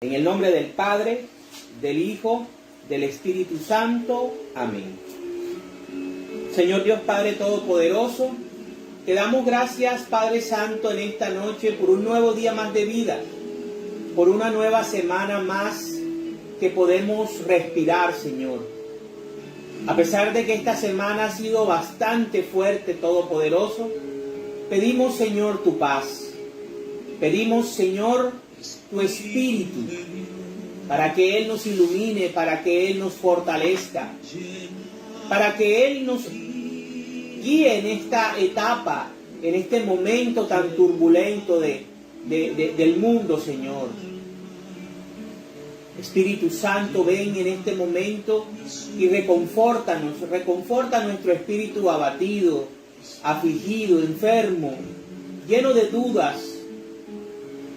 En el nombre del Padre, del Hijo, del Espíritu Santo. Amén. Señor Dios Padre Todopoderoso, te damos gracias, Padre Santo, en esta noche por un nuevo día más de vida, por una nueva semana más que podemos respirar, Señor. A pesar de que esta semana ha sido bastante fuerte, Todopoderoso, pedimos, Señor, tu paz. Pedimos, Señor, tu Espíritu, para que Él nos ilumine, para que Él nos fortalezca, para que Él nos guíe en esta etapa, en este momento tan turbulento del mundo, Señor. Espíritu Santo, ven en este momento y reconfórtanos, reconforta nuestro espíritu abatido, afligido, enfermo, lleno de dudas.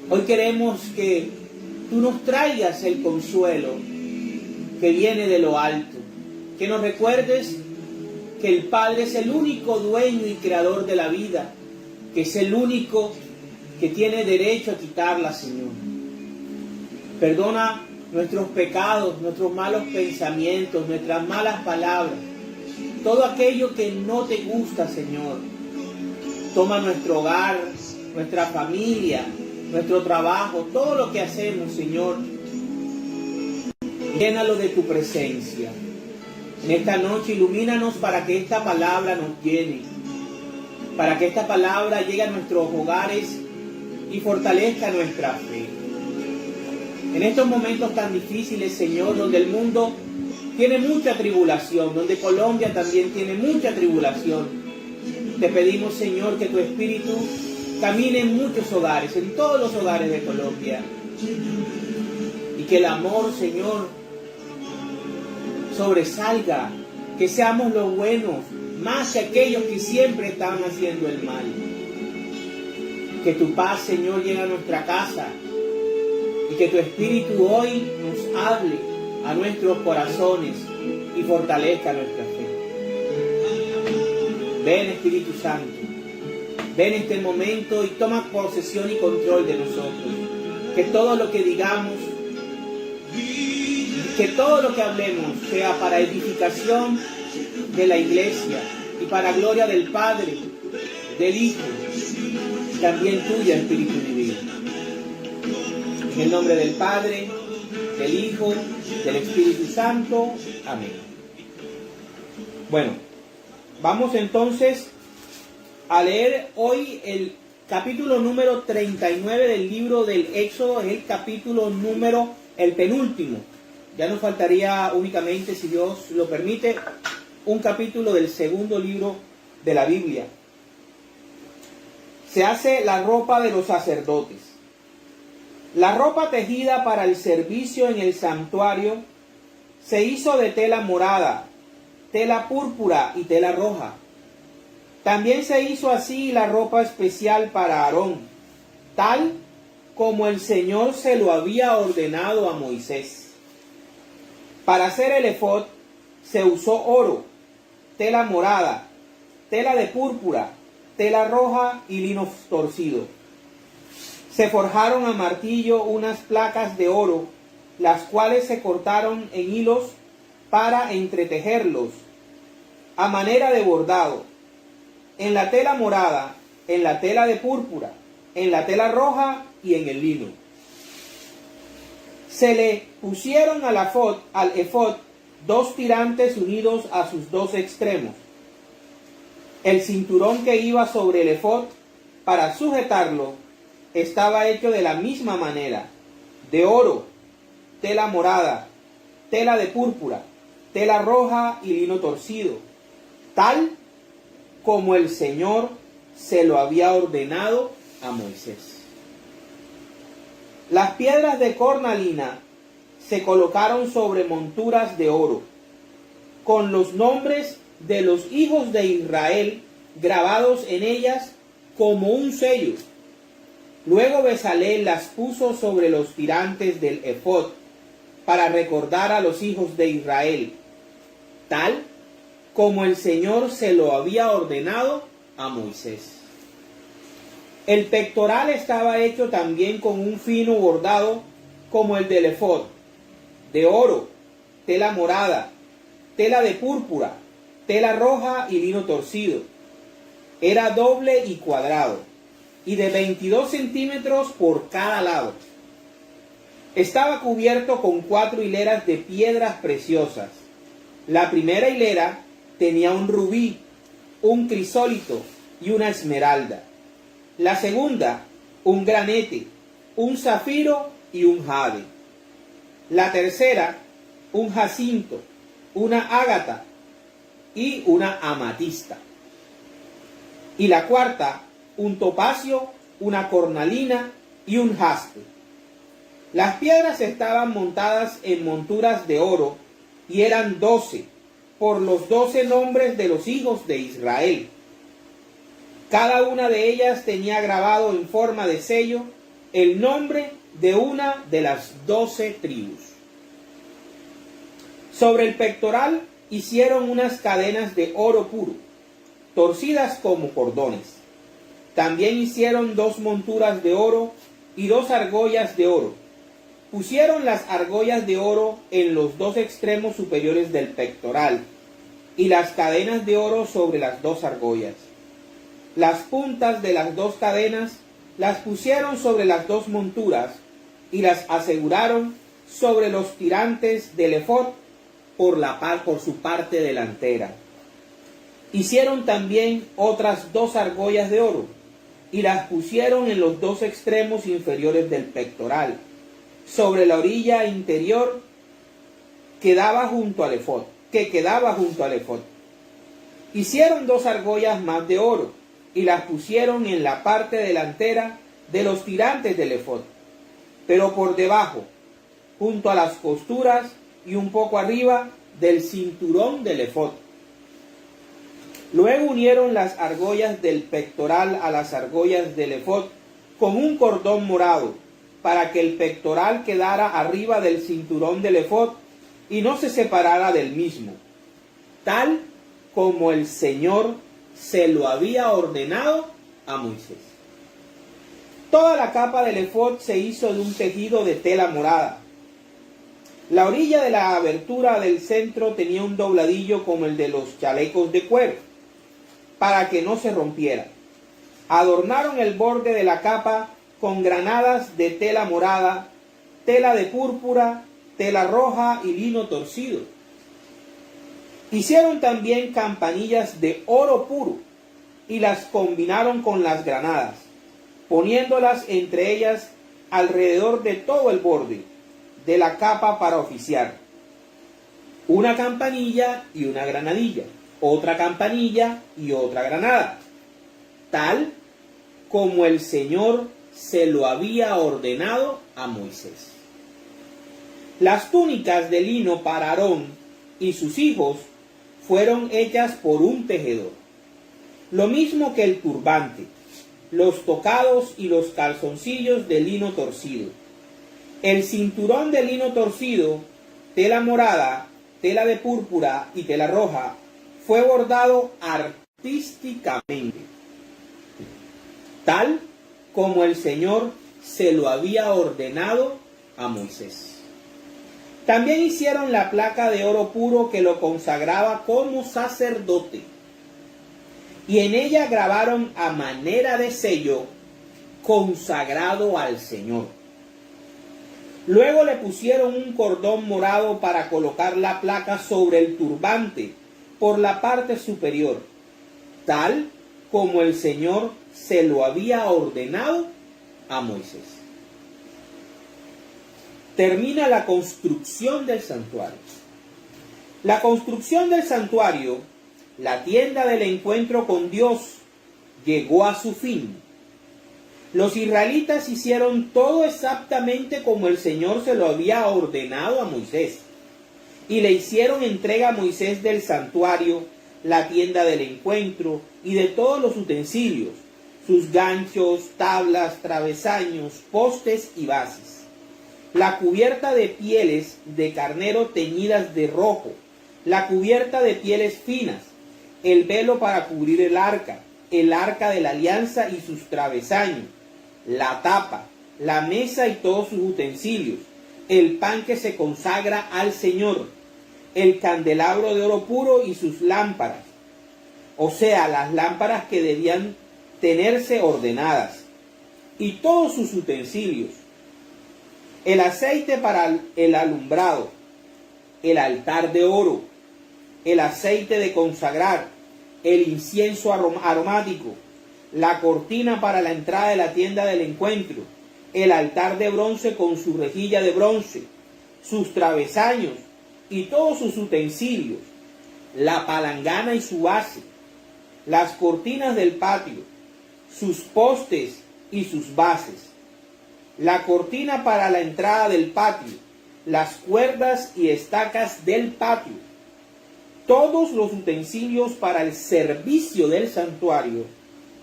Hoy queremos que tú nos traigas el consuelo que viene de lo alto, que nos recuerdes que el Padre es el único dueño y creador de la vida, que es el único que tiene derecho a quitarla, Señor. Perdona nuestros pecados, nuestros malos pensamientos, nuestras malas palabras, todo aquello que no te gusta, Señor. Toma nuestro hogar, nuestra familia, nuestro trabajo, todo lo que hacemos, Señor, llénalo de tu presencia. En esta noche ilumínanos para que esta palabra nos llene, para que esta palabra llegue a nuestros hogares y fortalezca nuestra fe. En estos momentos tan difíciles, Señor, donde el mundo tiene mucha tribulación, donde Colombia también tiene mucha tribulación, te pedimos, Señor, que tu Espíritu camine en muchos hogares, en todos los hogares de Colombia. Y que el amor, Señor, sobresalga, que seamos los buenos, más que aquellos que siempre están haciendo el mal. Que tu paz, Señor, llegue a nuestra casa y que tu Espíritu hoy nos hable a nuestros corazones y fortalezca nuestra fe. Ven, Espíritu Santo. Ven este momento y toma posesión y control de nosotros. Que todo lo que digamos, que todo lo que hablemos sea para edificación de la iglesia y para gloria del Padre, del Hijo y también tuya, Espíritu divino. En el nombre del Padre, del Hijo, del Espíritu Santo. Amén. Bueno, vamos entonces a leer hoy el capítulo número 39 del libro del Éxodo. Es el capítulo el penúltimo. Ya nos faltaría únicamente, si Dios lo permite, un capítulo del segundo libro de la Biblia. Se hace la ropa de los sacerdotes. La ropa tejida para el servicio en el santuario se hizo de tela morada, tela púrpura y tela roja. También se hizo así la ropa especial para Aarón, tal como el Señor se lo había ordenado a Moisés. Para hacer el efod se usó oro, tela morada, tela de púrpura, tela roja y lino torcido. Se forjaron a martillo unas placas de oro, las cuales se cortaron en hilos para entretejerlos, a manera de bordado, en la tela morada, en la tela de púrpura, en la tela roja y en el lino. Se le pusieron al efod 2 tirantes unidos a sus 2 extremos. El cinturón que iba sobre el efod para sujetarlo estaba hecho de la misma manera, de oro, tela morada, tela de púrpura, tela roja y lino torcido, tal como el Señor se lo había ordenado a Moisés. Las piedras de cornalina se colocaron sobre monturas de oro, con los nombres de los hijos de Israel grabados en ellas como un sello. Luego Bezalel las puso sobre los tirantes del efod para recordar a los hijos de Israel, tal como el Señor se lo había ordenado a Moisés. El pectoral estaba hecho también con un fino bordado como el del efod, de oro, tela morada, tela de púrpura, tela roja y lino torcido. Era doble y cuadrado, y de 22 centímetros por cada lado. Estaba cubierto con 4 hileras de piedras preciosas. La primera hilera tenía un rubí, un crisólito y una esmeralda. La segunda, un granete, un zafiro y un jade. La tercera, un jacinto, una ágata y una amatista. Y la cuarta, un topacio, una cornalina y un jaspe. Las piedras estaban montadas en monturas de oro y eran 12, por los 12 nombres de los hijos de Israel. Cada una de ellas tenía grabado en forma de sello el nombre de una de las 12 tribus. Sobre el pectoral hicieron unas cadenas de oro puro, torcidas como cordones. También hicieron 2 monturas de oro y 2 argollas de oro. Pusieron las argollas de oro en los 2 extremos superiores del pectoral y las cadenas de oro sobre las 2 argollas. Las puntas de las 2 cadenas las pusieron sobre las 2 monturas y las aseguraron sobre los tirantes del efod por su parte delantera. Hicieron también otras 2 argollas de oro y las pusieron en los 2 extremos inferiores del pectoral, sobre la orilla interior que quedaba junto al efod. Hicieron 2 argollas más de oro y las pusieron en la parte delantera de los tirantes del efod, pero por debajo, junto a las costuras y un poco arriba del cinturón del efod. Luego unieron las argollas del pectoral a las argollas del efod con un cordón morado, para que el pectoral quedara arriba del cinturón del efod y no se separara del mismo, tal como el Señor se lo había ordenado a Moisés. Toda la capa del efod se hizo de un tejido de tela morada. La orilla de la abertura del centro tenía un dobladillo como el de los chalecos de cuero, para que no se rompiera. Adornaron el borde de la capa con granadas de tela morada, tela de púrpura, tela roja y lino torcido. Hicieron también campanillas de oro puro y las combinaron con las granadas, poniéndolas entre ellas alrededor de todo el borde de la capa para oficiar. Una campanilla y una granadilla, otra campanilla y otra granada, tal como el Señor se lo había ordenado a Moisés. Las túnicas de lino para Aarón y sus hijos fueron hechas por un tejedor, lo mismo que el turbante, los tocados y los calzoncillos de lino torcido. El cinturón de lino torcido, tela morada, tela de púrpura y tela roja, fue bordado artísticamente, tal como el Señor se lo había ordenado a Moisés. También hicieron la placa de oro puro que lo consagraba como sacerdote, y en ella grabaron a manera de sello, consagrado al Señor. Luego le pusieron un cordón morado para colocar la placa sobre el turbante por la parte superior, tal como el Señor se lo había ordenado a Moisés. Termina la construcción del santuario. La construcción del santuario, la tienda del encuentro con Dios, llegó a su fin. Los israelitas hicieron todo exactamente como el Señor se lo había ordenado a Moisés, y le hicieron entrega a Moisés del santuario, la tienda del encuentro y de todos los utensilios, sus ganchos, tablas, travesaños, postes y bases, la cubierta de pieles de carnero teñidas de rojo, la cubierta de pieles finas, el velo para cubrir el arca de la alianza y sus travesaños, la tapa, la mesa y todos sus utensilios, el pan que se consagra al Señor, el candelabro de oro puro y sus lámparas, o sea, las lámparas que debían tenerse ordenadas, y todos sus utensilios, el aceite para el alumbrado, el altar de oro, el aceite de consagrar, el incienso aromático, la cortina para la entrada de la tienda del encuentro, el altar de bronce con su rejilla de bronce, sus travesaños y todos sus utensilios, la palangana y su base, las cortinas del patio, sus postes y sus bases, la cortina para la entrada del patio, las cuerdas y estacas del patio, todos los utensilios para el servicio del santuario,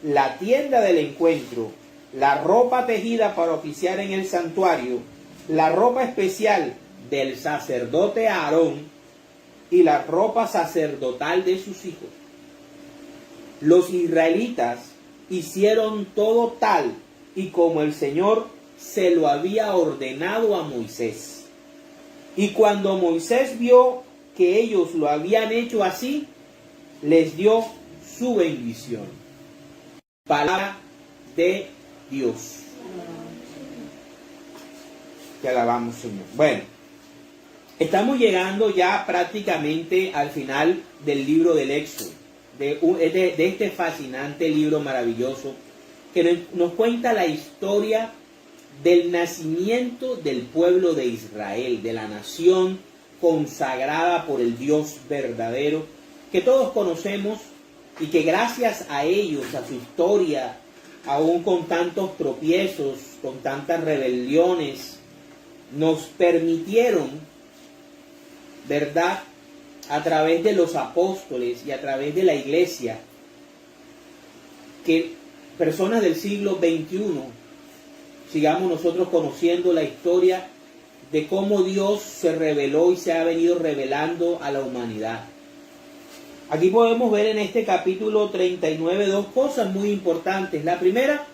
la tienda del encuentro, la ropa tejida para oficiar en el santuario, la ropa especial del sacerdote Aarón y la ropa sacerdotal de sus hijos. Los israelitas hicieron todo tal y como el Señor se lo había ordenado a Moisés. Y cuando Moisés vio que ellos lo habían hecho así, les dio su bendición. Palabra de Dios. Te alabamos, Señor. Bueno, estamos llegando ya prácticamente al final del libro del Éxodo, de este fascinante libro maravilloso que nos cuenta la historia del nacimiento del pueblo de Israel, de la nación consagrada por el Dios verdadero, que todos conocemos y que gracias a ellos, a su historia, aún con tantos tropiezos, con tantas rebeliones, nos permitieron, ¿verdad?, a través de los apóstoles y a través de la iglesia, que personas del siglo XXI sigamos nosotros conociendo la historia de cómo Dios se reveló y se ha venido revelando a la humanidad. Aquí podemos ver en este capítulo 39 dos cosas muy importantes. La primera,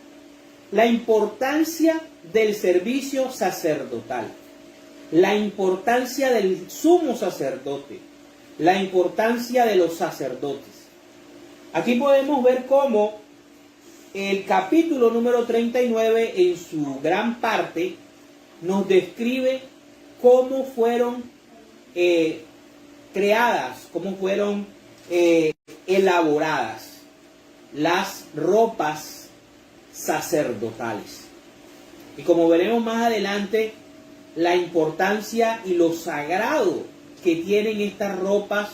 la importancia del servicio sacerdotal, la importancia del sumo sacerdote, la importancia de los sacerdotes. Aquí podemos ver cómo el capítulo número 39 en su gran parte nos describe cómo fueron creadas, cómo fueron elaboradas las ropas sacerdotales. Y como veremos más adelante, la importancia y lo sagrado que tienen estas ropas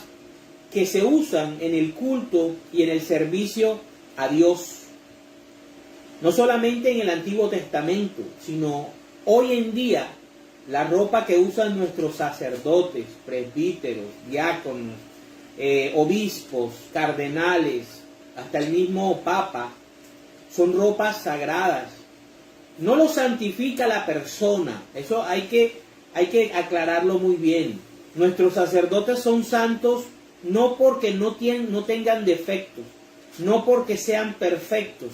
que se usan en el culto y en el servicio a Dios. No solamente en el Antiguo Testamento, sino hoy en día, la ropa que usan nuestros sacerdotes, presbíteros, diáconos, obispos, cardenales, hasta el mismo Papa, son ropas sagradas. No lo santifica la persona, eso hay que aclararlo muy bien. Nuestros sacerdotes son santos no porque no tengan defectos, no porque sean perfectos,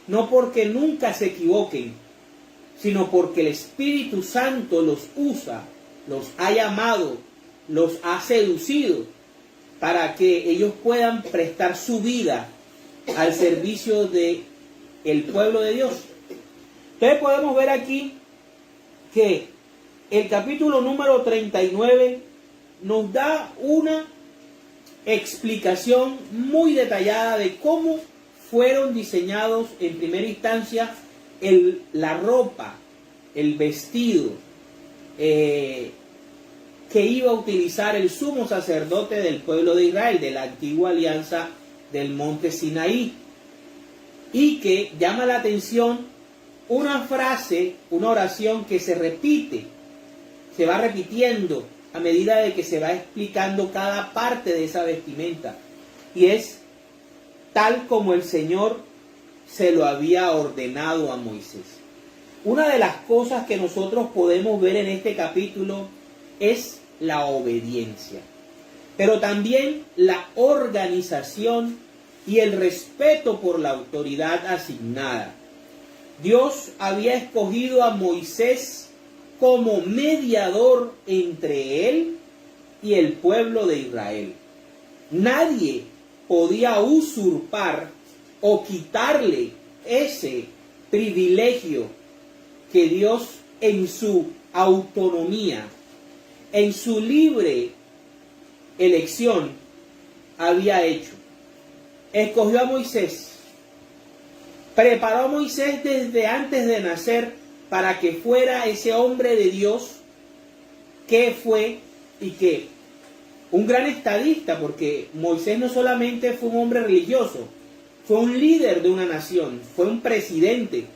no porque nunca se equivoquen, sino porque el Espíritu Santo los usa, los ha llamado, los ha seducido para que ellos puedan prestar su vida al servicio de el pueblo de Dios. Entonces podemos ver aquí que el capítulo número 39 nos da una explicación muy detallada de cómo fueron diseñados en primera instancia la ropa, el vestido que iba a utilizar el sumo sacerdote del pueblo de Israel, de la antigua alianza del monte Sinaí, y que llama la atención una frase, una oración que se repite, se va repitiendo a medida de que se va explicando cada parte de esa vestimenta, y es tal como el Señor se lo había ordenado a Moisés. Una de las cosas que nosotros podemos ver en este capítulo es la obediencia. pero también la organización y el respeto por la autoridad asignada. Dios había escogido a Moisés como mediador entre él y el pueblo de Israel. Nadie podía usurpar o quitarle ese privilegio que Dios en su autonomía, en su libre elección, había hecho. Escogió a Moisés, preparó a Moisés desde antes de nacer para que fuera ese hombre de Dios que fue y que un gran estadista, porque Moisés no solamente fue un hombre religioso, fue un líder de una nación, fue un presidente,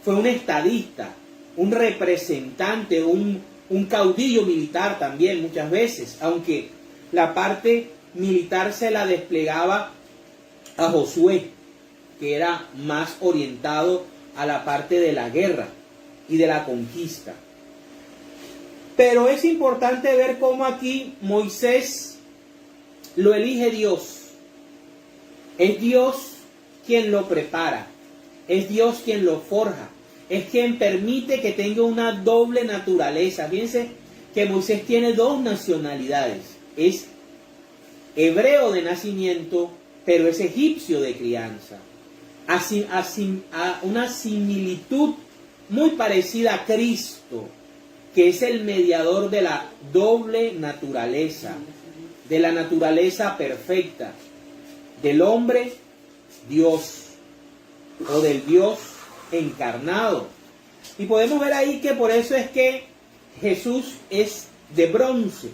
fue un estadista, un representante, un caudillo militar también muchas veces, aunque la parte militar se la desplegaba a Josué, que era más orientado a la parte de la guerra y de la conquista. Pero es importante ver cómo aquí Moisés lo elige Dios. Es Dios quien lo prepara, es Dios quien lo forja, es quien permite que tenga una doble naturaleza. Fíjense que Moisés tiene dos nacionalidades, es hebreo de nacimiento, pero es egipcio de crianza. Una similitud muy parecida a Cristo, que es el mediador de la doble naturaleza, de la naturaleza perfecta, del hombre Dios, o del Dios encarnado. Y podemos ver ahí que por eso es que Jesús es de bronce.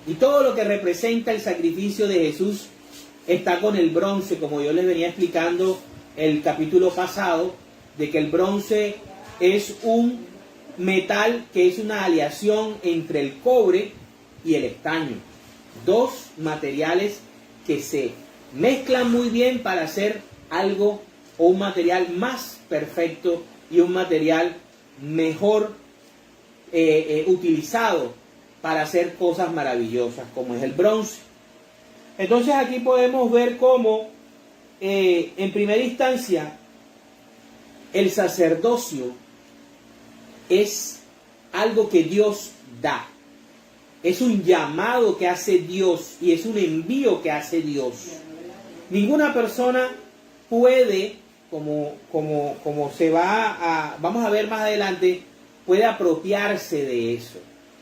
Y todo lo que representa el sacrificio de Jesús está con el bronce, como yo les venía explicando el capítulo pasado, de que el bronce es un metal que es una aleación entre el cobre y el estaño. Dos materiales que se mezclan muy bien para hacer algo o un material más perfecto y un material mejor utilizado para hacer cosas maravillosas como es el bronce. Entonces aquí podemos ver cómo en primera instancia el sacerdocio es algo que Dios da. Es un llamado que hace Dios y es un envío que hace Dios. Ninguna persona puede, como se vamos a ver más adelante, puede apropiarse de eso.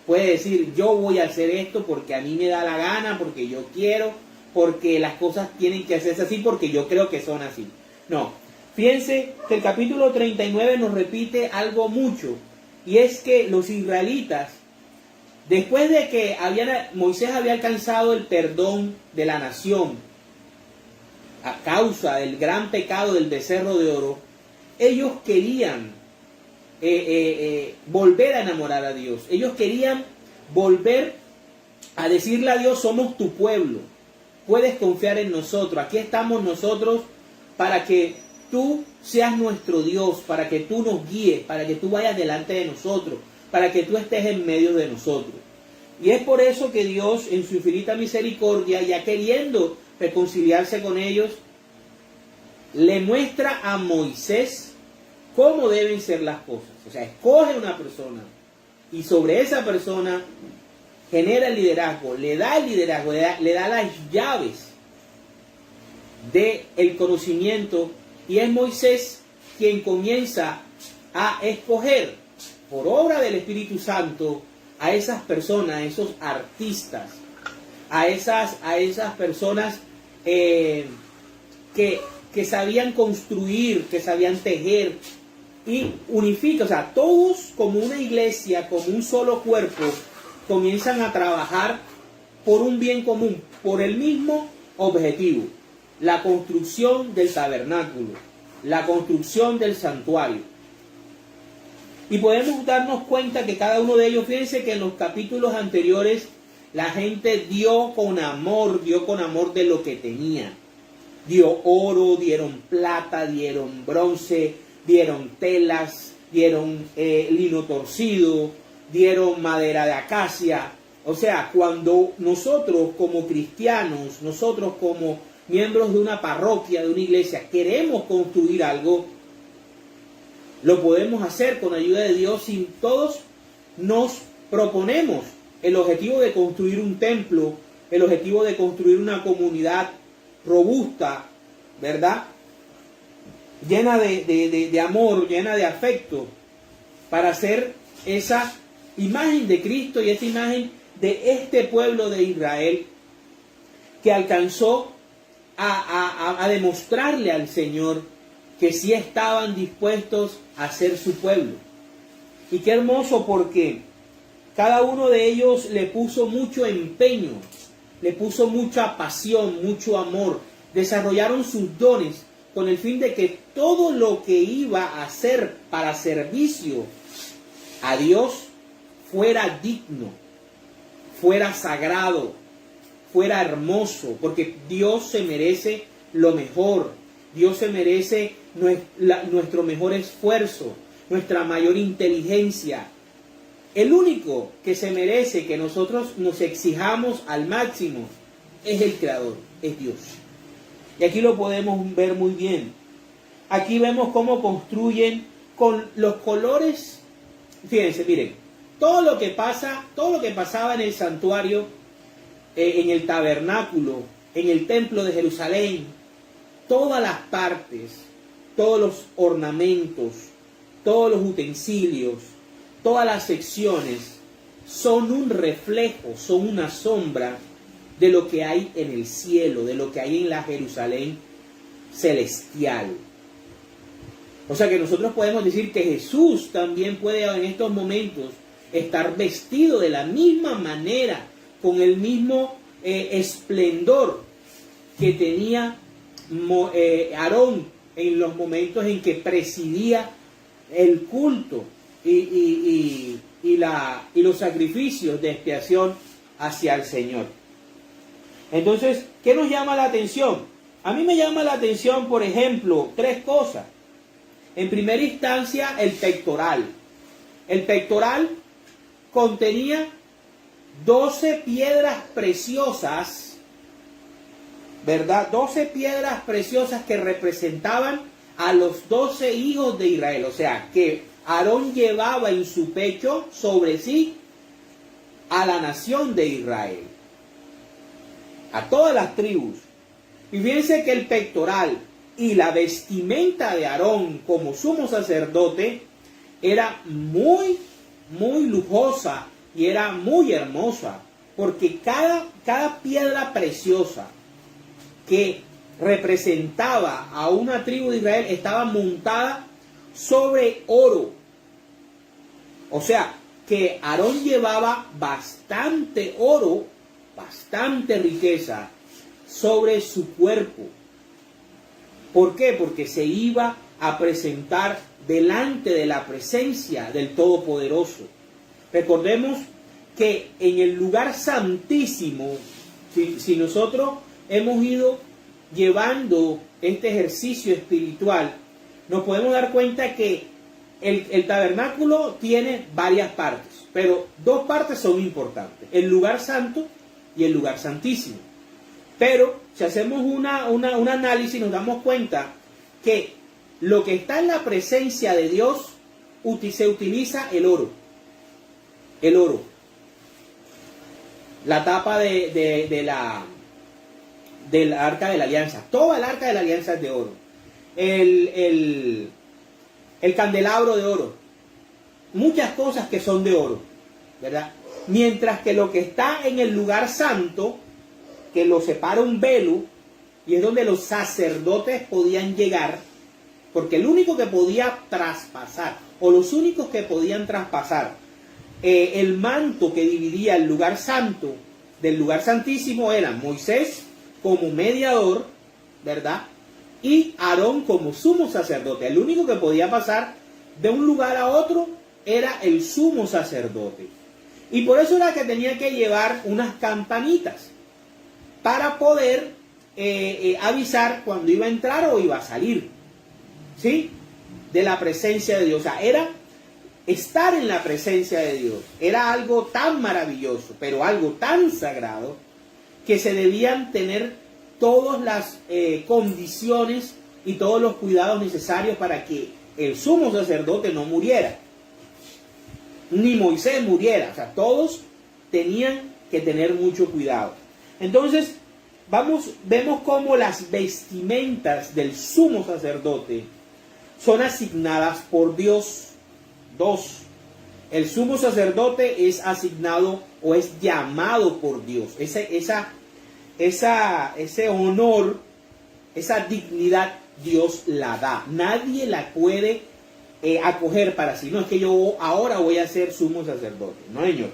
Puede decir, yo voy a hacer esto porque a mí me da la gana, porque yo quiero, porque las cosas tienen que hacerse así, porque yo creo que son así. No. Fíjense que el capítulo 39 nos repite algo mucho, y es que los israelitas, después de que Moisés había alcanzado el perdón de la nación, a causa del gran pecado del becerro de oro, ellos querían volver a enamorar a Dios. Ellos querían volver a decirle a Dios, somos tu pueblo, puedes confiar en nosotros, aquí estamos nosotros para que tú seas nuestro Dios, para que tú nos guíes, para que tú vayas delante de nosotros, para que tú estés en medio de nosotros. Y es por eso que Dios, en su infinita misericordia, ya queriendo reconciliarse con ellos, le muestra a Moisés cómo deben ser las cosas. O sea, escoge una persona y sobre esa persona genera el liderazgo, le da el liderazgo, le da las llaves del conocimiento, y es Moisés quien comienza a escoger por obra del Espíritu Santo a esas personas, a esos artistas, a esas personas que sabían construir, que sabían tejer, y unifica, o sea, todos como una iglesia, como un solo cuerpo, comienzan a trabajar por un bien común, por el mismo objetivo: la construcción del tabernáculo, la construcción del santuario. Y podemos darnos cuenta que cada uno de ellos, fíjense que en los capítulos anteriores la gente dio con amor de lo que tenía. Dio oro, dieron plata, dieron bronce, dieron telas, dieron lino torcido, dieron madera de acacia, O sea, cuando nosotros como cristianos, nosotros como miembros de una parroquia, de una iglesia, queremos construir algo, lo podemos hacer con ayuda de Dios si todos nos proponemos el objetivo de construir un templo, el objetivo de construir una comunidad robusta, ¿verdad? Llena de amor, llena de afecto, para hacer esa imagen de Cristo y esa imagen de este pueblo de Israel que alcanzó a demostrarle al Señor que sí estaban dispuestos a ser su pueblo. Y qué hermoso, porque cada uno de ellos le puso mucho empeño, le puso mucha pasión, mucho amor, desarrollaron sus dones con el fin de que todo lo que iba a hacer para servicio a Dios fuera digno, fuera sagrado, fuera hermoso, porque Dios se merece lo mejor. Dios se merece nuestro mejor esfuerzo, nuestra mayor inteligencia. El único que se merece que nosotros nos exijamos al máximo es el Creador, es Dios. Y aquí lo podemos ver muy bien. Aquí vemos cómo construyen con los colores. Fíjense, miren, todo lo que pasaba en el santuario, en el tabernáculo, en el templo de Jerusalén, todas las partes, todos los ornamentos, todos los utensilios, todas las secciones son un reflejo, son una sombra de lo que hay en el cielo, de lo que hay en la Jerusalén celestial. O sea que nosotros podemos decir que Jesús también puede en estos momentos estar vestido de la misma manera, con el mismo esplendor que tenía Aarón en los momentos en que presidía el culto y los sacrificios de expiación hacia el Señor. Entonces, ¿qué nos llama la atención? A mí me llama la atención, por ejemplo, tres cosas. En primera instancia, el pectoral. El pectoral contenía 12 piedras preciosas, ¿verdad? 12 piedras preciosas que representaban a los 12 hijos de Israel. O sea, que Aarón llevaba en su pecho sobre sí a la nación de Israel, a todas las tribus. Y fíjense que el pectoral y la vestimenta de Aarón como sumo sacerdote era muy, muy lujosa y era muy hermosa, porque cada piedra preciosa que representaba a una tribu de Israel estaba montada sobre oro. O sea, que Aarón llevaba bastante oro, bastante riqueza sobre su cuerpo. ¿Por qué? Porque se iba a presentar delante de la presencia del Todopoderoso. Recordemos que en el lugar santísimo, si nosotros hemos ido llevando este ejercicio espiritual, nos podemos dar cuenta que el tabernáculo tiene varias partes, pero dos partes son importantes: el lugar santo y el lugar santísimo. Pero si hacemos un análisis, nos damos cuenta que lo que está en la presencia de Dios se utiliza el oro. El oro. La tapa del arca de la alianza. Toda el arca de la alianza es de oro. El candelabro de oro. Muchas cosas que son de oro, ¿verdad? Mientras que lo que está en el lugar santo, que lo separa un velo, y es donde los sacerdotes podían llegar, porque el único que podía traspasar, o los únicos que podían traspasar el manto que dividía el lugar santo del lugar santísimo, eran Moisés como mediador, ¿verdad? Y Aarón como sumo sacerdote. El único que podía pasar de un lugar a otro era el sumo sacerdote. Y por eso era que tenía que llevar unas campanitas para poder avisar cuando iba a entrar o iba a salir, ¿sí?, de la presencia de Dios. O sea, era estar en la presencia de Dios era algo tan maravilloso, pero algo tan sagrado, que se debían tener todas las condiciones y todos los cuidados necesarios para que el sumo sacerdote no muriera, ni Moisés muriera. O sea, todos tenían que tener mucho cuidado. Entonces, vemos cómo las vestimentas del sumo sacerdote son asignadas por Dios. 2. El sumo sacerdote es asignado o es llamado por Dios. Ese honor, esa dignidad, Dios la da. Nadie la puede acoger para sí. No es que yo ahora voy a ser sumo sacerdote. No, señor.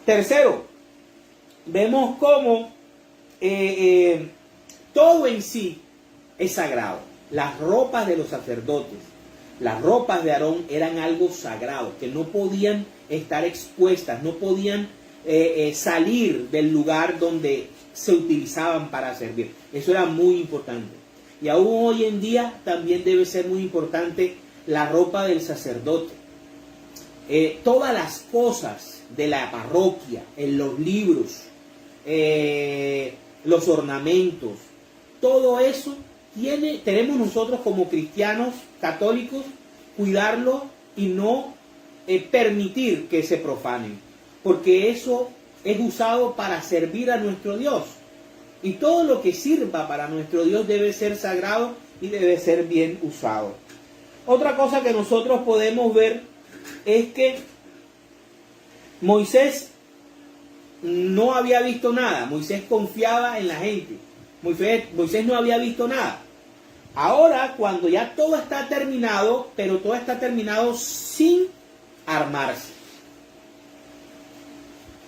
Tercero, vemos cómo todo en sí es sagrado. Las ropas de los sacerdotes, las ropas de Aarón eran algo sagrado, que no podían estar expuestas, no podían salir del lugar donde se utilizaban para servir. Eso era muy importante. Y aún hoy en día también debe ser muy importante la ropa del sacerdote. Todas las cosas de la parroquia, en los libros, los ornamentos, todo eso tenemos nosotros como cristianos católicos cuidarlo y no permitir que se profanen, porque eso es usado para servir a nuestro Dios, y todo lo que sirva para nuestro Dios debe ser sagrado y debe ser bien usado. Otra cosa que nosotros podemos ver es que Moisés no había visto nada. Moisés confiaba en la gente. Moisés no había visto nada. Ahora, cuando ya todo está terminado, pero todo está terminado sin armarse.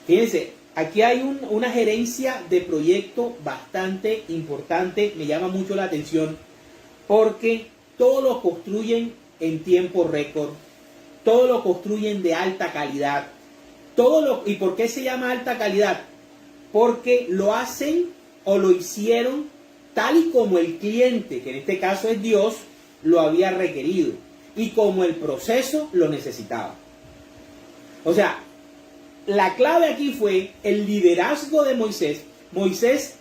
Fíjense, aquí hay una gerencia de proyecto bastante importante. Me llama mucho la atención porque todo lo construyen en tiempo récord. Todo lo construyen de alta calidad. ¿Y por qué se llama alta calidad? Porque lo hacen o lo hicieron tal y como el cliente, que en este caso es Dios, lo había requerido y como el proceso lo necesitaba. O sea, la clave aquí fue el liderazgo de Moisés. Moisés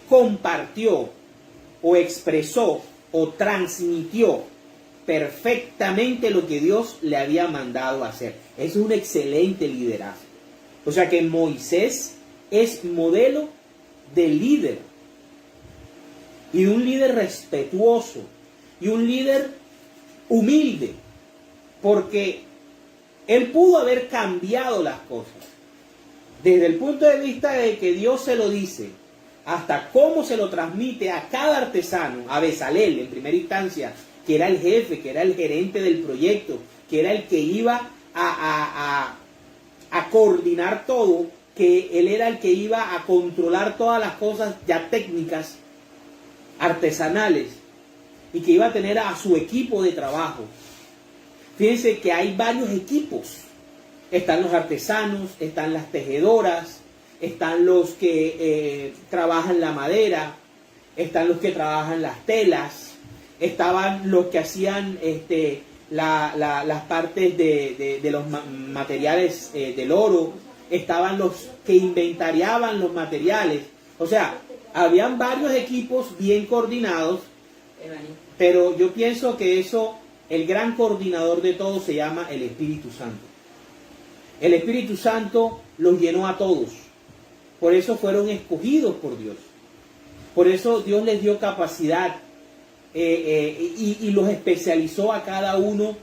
compartió o expresó o transmitió perfectamente lo que Dios le había mandado a hacer. Es un excelente liderazgo. O sea que Moisés es modelo de líder, y un líder respetuoso, y un líder humilde, porque él pudo haber cambiado las cosas desde el punto de vista de que Dios se lo dice, hasta cómo se lo transmite a cada artesano, a Bezalel en primera instancia, que era el jefe, que era el gerente del proyecto, que era el que iba a coordinar todo, que él era el que iba a controlar todas las cosas ya técnicas, artesanales, y que iba a tener a su equipo de trabajo. Fíjense que hay varios equipos. Están los artesanos, están las tejedoras, están los que trabajan la madera, están los que trabajan las telas, estaban los que hacían las partes de los materiales del oro, estaban los que inventariaban los materiales. O sea, habían varios equipos bien coordinados, pero yo pienso que el gran coordinador de todo se llama el Espíritu Santo. El Espíritu Santo los llenó a todos. Por eso fueron escogidos por Dios. Por eso Dios les dio capacidad y los especializó a cada uno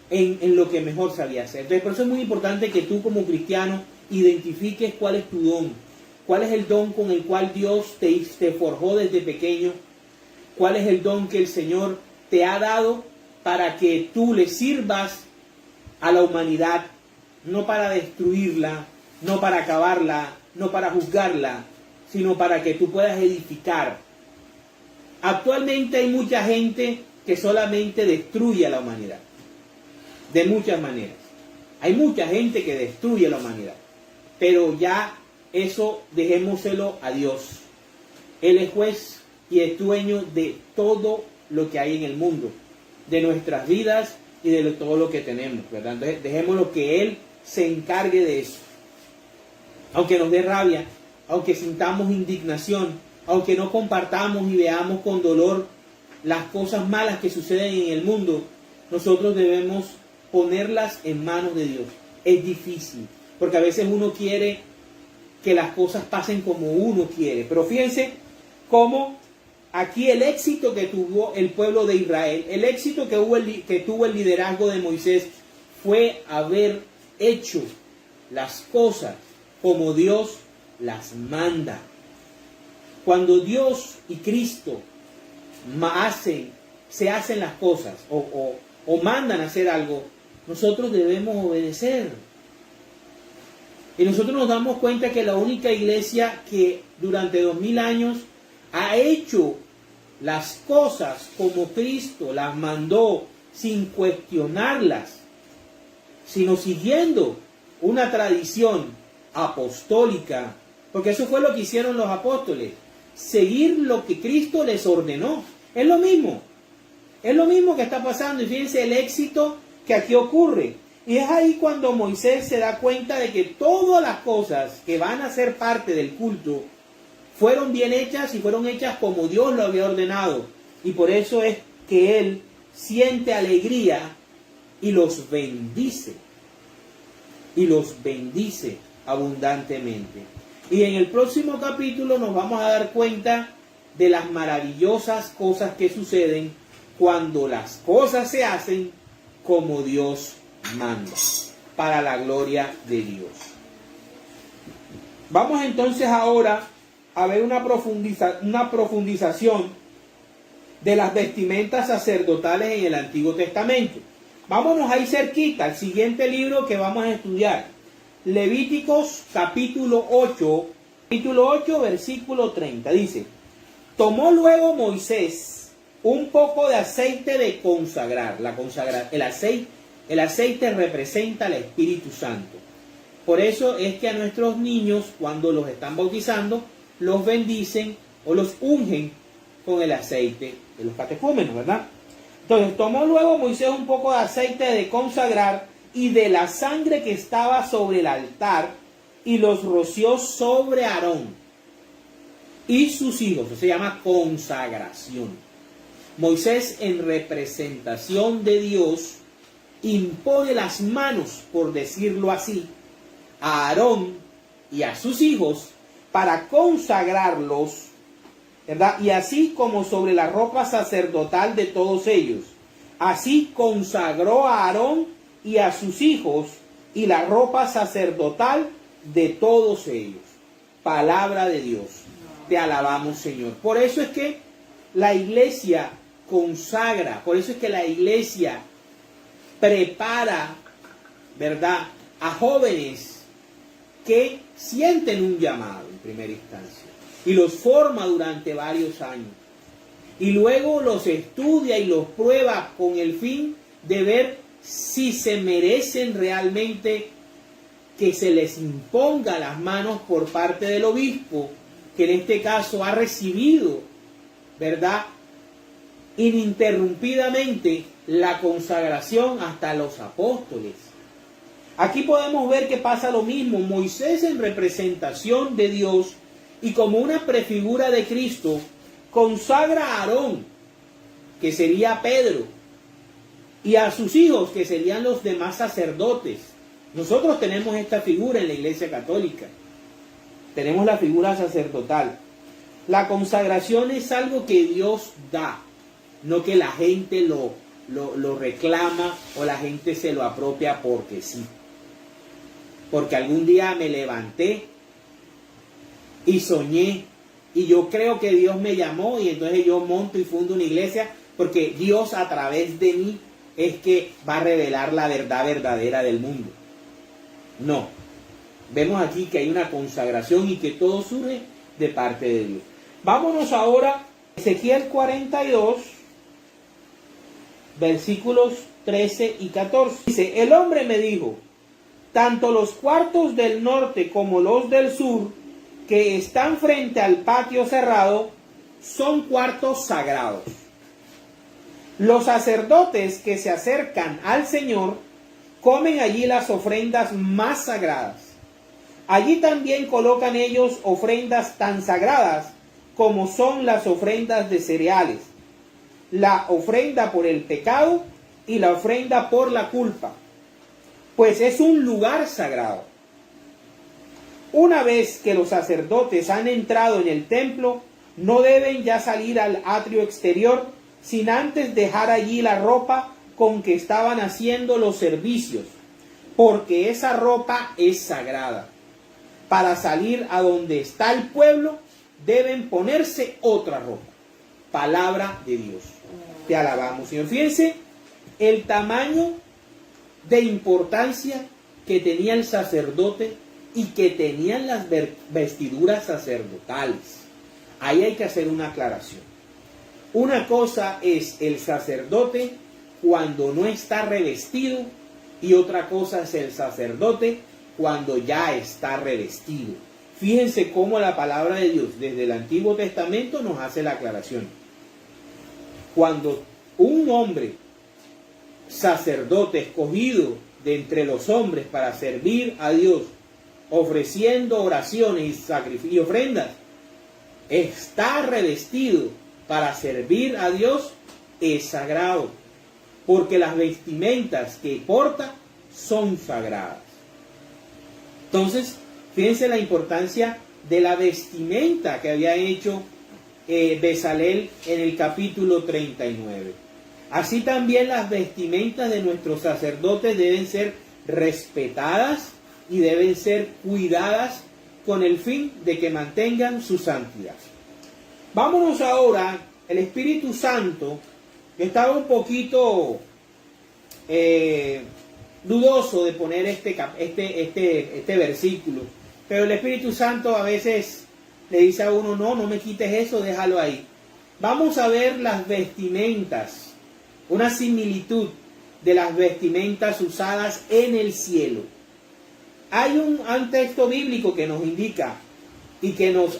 en lo que mejor sabía hacer. Entonces, por eso es muy importante que tú como cristiano identifiques cuál es tu don, cuál es el don con el cual Dios te forjó desde pequeño, cuál es el don que el Señor te ha dado para que tú le sirvas a la humanidad, no para destruirla, no para acabarla, no para juzgarla, sino para que tú puedas edificar. Actualmente hay mucha gente que solamente destruye a la humanidad, de muchas maneras. Hay mucha gente que destruye a la humanidad, pero ya eso dejémoselo a Dios. Él es juez y es dueño de todo lo que hay en el mundo, de nuestras vidas y de todo lo que tenemos, ¿verdad? Entonces dejémoslo que Él se encargue de eso. Aunque nos dé rabia, aunque sintamos indignación, aunque no compartamos y veamos con dolor las cosas malas que suceden en el mundo, nosotros debemos ponerlas en manos de Dios. Es difícil, porque a veces uno quiere que las cosas pasen como uno quiere. Pero fíjense cómo aquí el éxito que tuvo el pueblo de Israel, el éxito que tuvo el liderazgo de Moisés, fue haber hecho las cosas como Dios las manda. Cuando Dios y Cristo se hacen las cosas o mandan a hacer algo, nosotros debemos obedecer. Y nosotros nos damos cuenta que la única iglesia que durante 2000 años ha hecho las cosas como Cristo las mandó, sin cuestionarlas, sino siguiendo una tradición apostólica, porque eso fue lo que hicieron los apóstoles, seguir lo que Cristo les ordenó. Es lo mismo que está pasando, y fíjense el éxito que aquí ocurre. Y es ahí cuando Moisés se da cuenta de que todas las cosas que van a ser parte del culto fueron bien hechas y fueron hechas como Dios lo había ordenado. Y por eso es que él siente alegría y los bendice. Y los bendice abundantemente. Y en el próximo capítulo nos vamos a dar cuenta de las maravillosas cosas que suceden cuando las cosas se hacen como Dios manda, para la gloria de Dios. Vamos entonces ahora a ver una profundización de las vestimentas sacerdotales en el Antiguo Testamento. Vámonos ahí cerquita, al siguiente libro que vamos a estudiar. Levíticos capítulo 8, versículo 30. Dice: tomó luego Moisés un poco de aceite de consagrar. El aceite representa al Espíritu Santo. Por eso es que a nuestros niños, cuando los están bautizando, los bendicen o los ungen con el aceite de los catecúmenos, ¿verdad? Entonces, tomó luego Moisés un poco de aceite de consagrar y de la sangre que estaba sobre el altar y los roció sobre Aarón y sus hijos. Eso se llama consagración. Moisés, en representación de Dios, impone las manos, por decirlo así, a Aarón y a sus hijos para consagrarlos, ¿verdad? Y así como sobre la ropa sacerdotal de todos ellos. Así consagró a Aarón y a sus hijos y la ropa sacerdotal de todos ellos. Palabra de Dios. Te alabamos, Señor. Por eso es que la iglesia consagra, por eso es que la iglesia prepara, ¿verdad?, a jóvenes que sienten un llamado en primera instancia y los forma durante varios años y luego los estudia y los prueba con el fin de ver si se merecen realmente que se les imponga las manos por parte del obispo, que en este caso ha recibido, ¿verdad?, ininterrumpidamente la consagración hasta los apóstoles. Aquí podemos ver que pasa lo mismo. Moisés, en representación de Dios y como una prefigura de Cristo, consagra a Aarón, que sería Pedro, y a sus hijos, que serían los demás sacerdotes. Nosotros tenemos esta figura en la Iglesia Católica. Tenemos la figura sacerdotal. La consagración es algo que Dios da, no que la gente lo reclama o la gente se lo apropia porque sí. Porque algún día me levanté y soñé y yo creo que Dios me llamó y entonces yo monto y fundo una iglesia porque Dios a través de mí es que va a revelar la verdad verdadera del mundo. No. Vemos aquí que hay una consagración y que todo surge de parte de Dios. Vámonos ahora a Ezequiel 42, versículos 13 y 14. Dice: el hombre me dijo: tanto los cuartos del norte como los del sur, que están frente al patio cerrado, son cuartos sagrados. Los sacerdotes que se acercan al Señor comen allí las ofrendas más sagradas. Allí también colocan ellos ofrendas tan sagradas como son las ofrendas de cereales, la ofrenda por el pecado y la ofrenda por la culpa, pues es un lugar sagrado. Una vez que los sacerdotes han entrado en el templo, no deben ya salir al atrio exterior, sin antes dejar allí la ropa con que estaban haciendo los servicios, porque esa ropa es sagrada. Para salir a donde está el pueblo, deben ponerse otra ropa. Palabra de Dios. Te alabamos, Señor. Fíjense el tamaño de importancia que tenía el sacerdote y que tenían las vestiduras sacerdotales. Ahí hay que hacer una aclaración. Una cosa es el sacerdote cuando no está revestido y otra cosa es el sacerdote cuando ya está revestido. Fíjense cómo la palabra de Dios desde el Antiguo Testamento nos hace la aclaración. Cuando un hombre sacerdote escogido de entre los hombres para servir a Dios, ofreciendo oraciones y ofrendas, está revestido para servir a Dios, es sagrado, porque las vestimentas que porta son sagradas. Entonces, fíjense la importancia de la vestimenta que había hecho Bezalel en el capítulo 39. Así también las vestimentas de nuestros sacerdotes deben ser respetadas y deben ser cuidadas con el fin de que mantengan su santidad. Vámonos ahora, el Espíritu Santo, que estaba un poquito dudoso de poner este versículo, pero el Espíritu Santo a veces le dice a uno, no me quites eso, déjalo ahí. Vamos a ver las vestimentas, una similitud de las vestimentas usadas en el cielo. Hay un texto bíblico que nos indica y que nos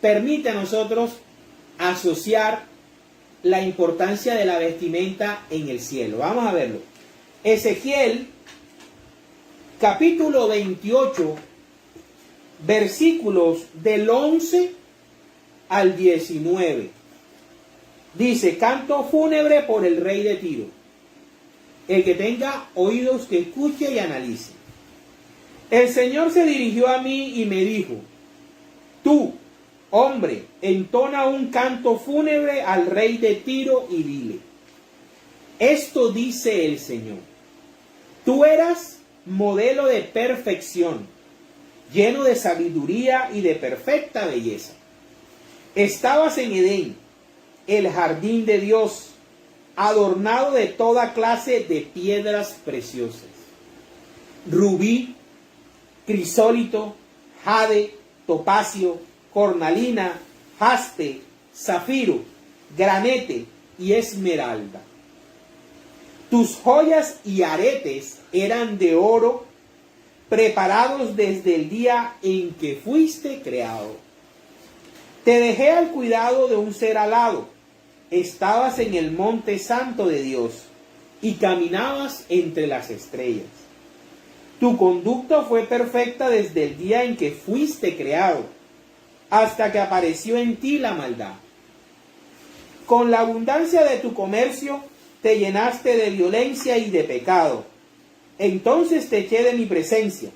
permite a nosotros asociar la importancia de la vestimenta en el cielo. Vamos a verlo. Ezequiel, capítulo 28, versículos del 11 al 19. Dice, canto fúnebre por el rey de Tiro. El que tenga oídos que escuche y analice. El Señor se dirigió a mí y me dijo, tú, hombre, entona un canto fúnebre al rey de Tiro y dile, esto dice el Señor, tú eras modelo de perfección, lleno de sabiduría y de perfecta belleza. Estabas en Edén, el jardín de Dios, adornado de toda clase de piedras preciosas, rubí, crisólito, jade, topacio, cornalina, jaspe, zafiro, granete y esmeralda. Tus joyas y aretes eran de oro, preparados desde el día en que fuiste creado. Te dejé al cuidado de un ser alado. Estabas en el monte santo de Dios y caminabas entre las estrellas. Tu conducta fue perfecta desde el día en que fuiste creado, hasta que apareció en ti la maldad. Con la abundancia de tu comercio te llenaste de violencia y de pecado. Entonces te eché de mi presencia,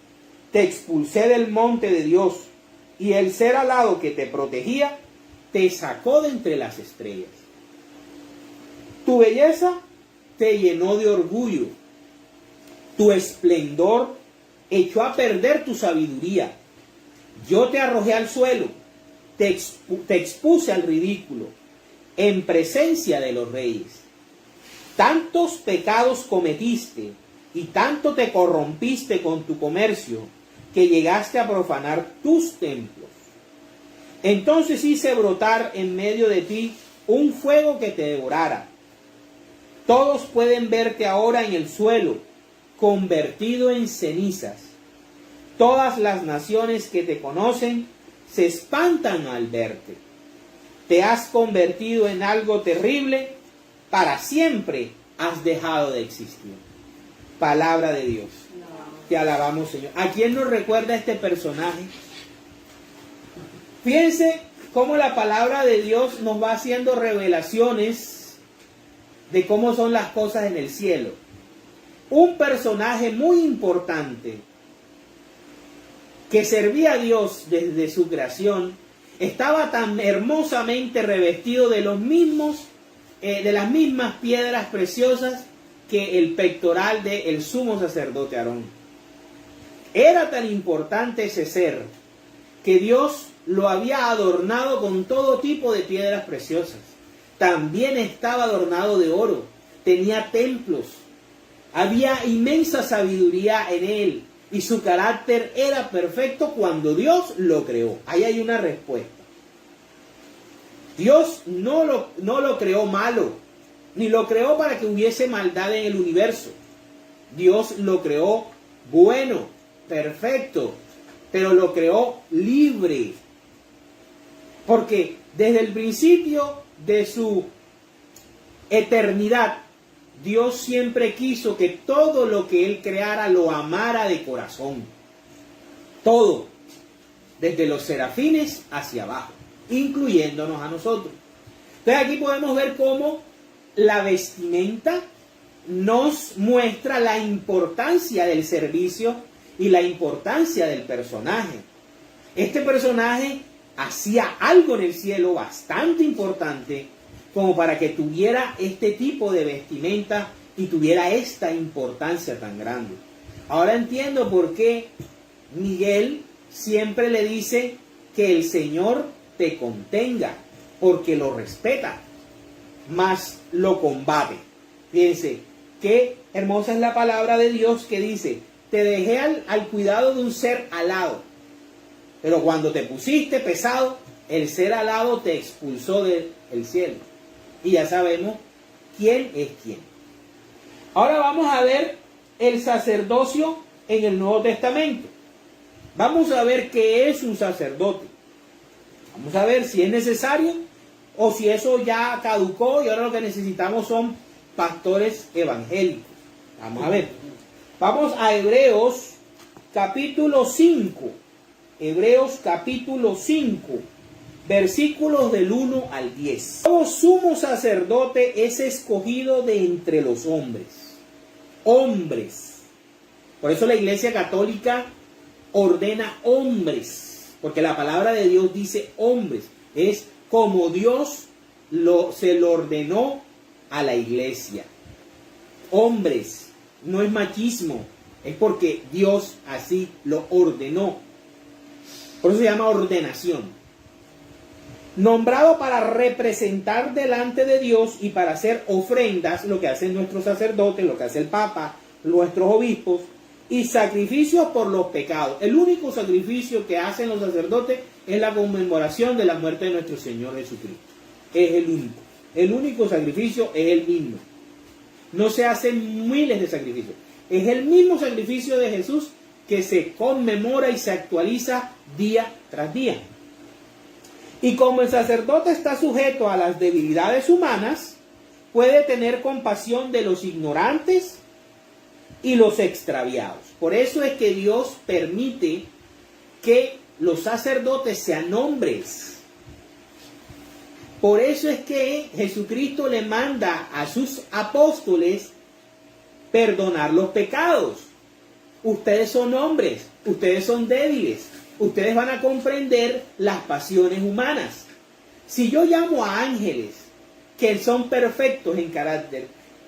te expulsé del monte de Dios, y el ser alado que te protegía te sacó de entre las estrellas. Tu belleza te llenó de orgullo, tu esplendor echó a perder tu sabiduría. Yo te arrojé al suelo, te expuse al ridículo, en presencia de los reyes. Tantos pecados cometiste y tanto te corrompiste con tu comercio, que llegaste a profanar tus templos. Entonces hice brotar en medio de ti un fuego que te devorara. Todos pueden verte ahora en el suelo, convertido en cenizas. Todas las naciones que te conocen se espantan al verte. Te has convertido en algo terrible para siempre has dejado de existir. Palabra de Dios. Te alabamos, Señor. ¿A quién nos recuerda este personaje? Fíjense cómo la palabra de Dios nos va haciendo revelaciones de cómo son las cosas en el cielo. Un personaje muy importante que servía a Dios desde su creación, estaba tan hermosamente revestido de los mismos, de las mismas piedras preciosas que el pectoral del sumo sacerdote Aarón. Era tan importante ese ser que Dios lo había adornado con todo tipo de piedras preciosas. También estaba adornado de oro, tenía templos, había inmensa sabiduría en él y su carácter era perfecto cuando Dios lo creó. Ahí hay una respuesta. Dios no lo creó malo, ni lo creó para que hubiese maldad en el universo. Dios lo creó bueno, perfecto, pero lo creó libre. Porque desde el principio de su eternidad, Dios siempre quiso que todo lo que Él creara lo amara de corazón. Todo, desde los serafines hacia abajo, incluyéndonos a nosotros. Entonces aquí podemos ver cómo la vestimenta nos muestra la importancia del servicio y la importancia del personaje. Este personaje hacía algo en el cielo bastante importante como para que tuviera este tipo de vestimenta y tuviera esta importancia tan grande. Ahora entiendo por qué Miguel siempre le dice que el Señor te contenga, porque lo respeta, mas lo combate. Fíjense, qué hermosa es la palabra de Dios que dice, te dejé al cuidado de un ser alado, pero cuando te pusiste pesado, el ser alado te expulsó del cielo. Y ya sabemos quién es quién. Ahora vamos a ver el sacerdocio en el Nuevo Testamento. Vamos a ver qué es un sacerdote. Vamos a ver si es necesario o si eso ya caducó y ahora lo que necesitamos son pastores evangélicos. Vamos a ver. Vamos a Hebreos capítulo 5. Hebreos capítulo 5. Versículos del 1 al 10. Todo sumo sacerdote es escogido de entre los hombres. Hombres. Por eso la Iglesia Católica ordena hombres. Porque la palabra de Dios dice hombres. Es como Dios se lo ordenó a la Iglesia. Hombres. No es machismo. Es porque Dios así lo ordenó. Por eso se llama ordenación. Nombrado para representar delante de Dios y para hacer ofrendas, lo que hacen nuestros sacerdotes, lo que hace el Papa, nuestros obispos, y sacrificios por los pecados. El único sacrificio que hacen los sacerdotes es la conmemoración de la muerte de nuestro Señor Jesucristo. Es el único. El único sacrificio es el mismo. No se hacen miles de sacrificios. Es el mismo sacrificio de Jesús que se conmemora y se actualiza día tras día. Y como el sacerdote está sujeto a las debilidades humanas, puede tener compasión de los ignorantes y los extraviados. Por eso es que Dios permite que los sacerdotes sean hombres. Por eso es que Jesucristo le manda a sus apóstoles perdonar los pecados. Ustedes son hombres, ustedes son débiles. Ustedes van a comprender las pasiones humanas. Si yo llamo a ángeles que son perfectos en carácter,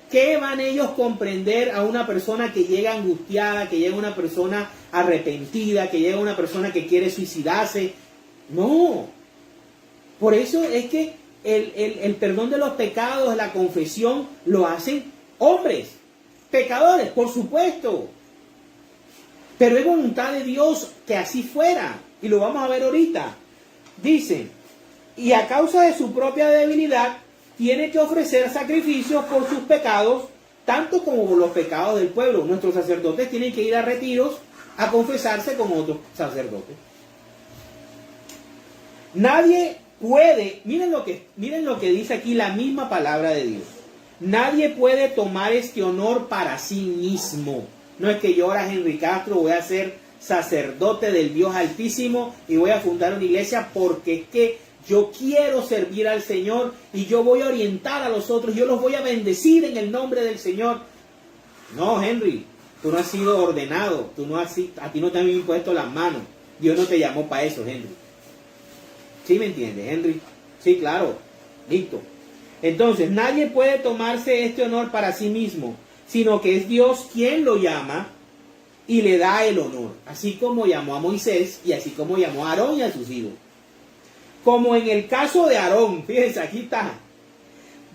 ¿qué van ellos a comprender a una persona que llega angustiada, que llega una persona arrepentida, que llega una persona que quiere suicidarse? No. Por eso es que el perdón de los pecados, la confesión, lo hacen hombres, pecadores, por supuesto. Pero es voluntad de Dios que así fuera. Y lo vamos a ver ahorita. Dice, y a causa de su propia debilidad, tiene que ofrecer sacrificios por sus pecados, tanto como por los pecados del pueblo. Nuestros sacerdotes tienen que ir a retiros a confesarse con otros sacerdotes. Nadie puede, miren lo que dice aquí la misma palabra de Dios. nadie puede tomar este honor para sí mismo. No es que yo ahora, Henry Castro, voy a ser sacerdote del Dios Altísimo y voy a fundar una iglesia porque es que yo quiero servir al Señor y yo voy a orientar a los otros, yo los voy a bendecir en el nombre del Señor. No, Henry, tú no has sido ordenado, a ti no te han impuesto las manos. Dios no te llamó para eso, Henry. ¿Sí me entiendes, Henry? Sí, claro. Listo. Entonces, nadie puede tomarse este honor para sí mismo, sino que es Dios quien lo llama y le da el honor, así como llamó a Moisés y así como llamó a Aarón y a sus hijos. Como en el caso de Aarón, fíjense, aquí está.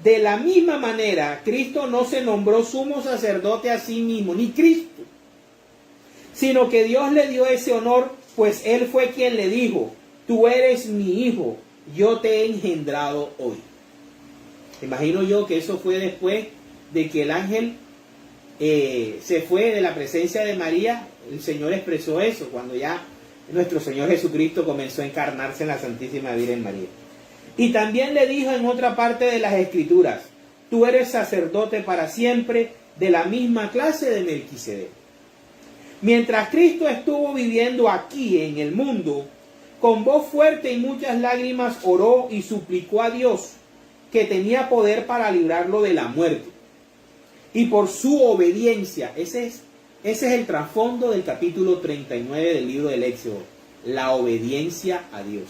De la misma manera, Cristo no se nombró sumo sacerdote a sí mismo, ni Cristo, sino que Dios le dio ese honor, pues Él fue quien le dijo: tú eres mi hijo, yo te he engendrado hoy. Imagino yo que eso fue después de que el ángel se fue de la presencia de María. El Señor expresó eso cuando ya nuestro Señor Jesucristo comenzó a encarnarse en la Santísima Virgen María. Y también le dijo en otra parte de las Escrituras: tú eres sacerdote para siempre, de la misma clase de Melquisedec. Mientras Cristo estuvo viviendo aquí en el mundo, con voz fuerte y muchas lágrimas oró y suplicó a Dios, que tenía poder para librarlo de la muerte. Y por su obediencia, ese es el trasfondo del capítulo 39 del libro del Éxodo, la obediencia a Dios.